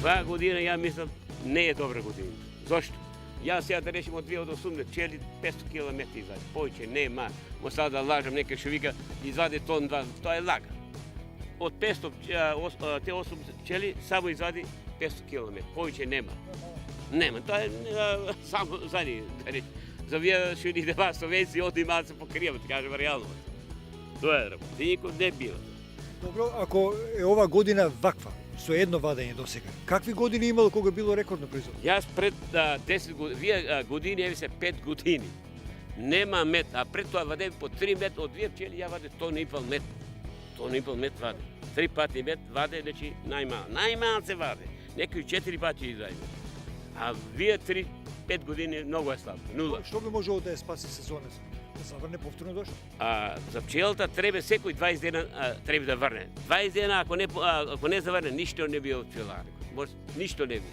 Оваа година ја мислам не е добра година. Зошто? Јас сега да речем од 2008 чели 500 км извади, повеќе нема. Мо сега да лажам, некој што вика извади тон, тоа е лага. Од 500 те 8 пчели само извади 500 км, повеќе нема. Нема, тоа е само за ни, да речем. За вие што ни дева Словенци оди малку се покриват, кажем реално. Тоа е работа. Никој не бива. Добро, ако е ова година ваква, со едно вадење до сега, какви години имало кога било рекордно производство? Јас пред 10 години, вие години, еве се 5 години, нема мед, а пред тоа вадеме по 3 мед, од 2 пчели ја ваде тон и пол мед. Тон и пол мед ваде. 3 пати мед ваде, значи најмал се ваде. Некои 4 пати изајде. А вие 3-5 години многу е слабо, нула. Што би можело да ја спаси сезонот? Да заврне повторно дошто? За пчелата треба секој 20 дена треба да врне. 20 дена ако не заврне, ништо не би од пчеларот. Ништо не би.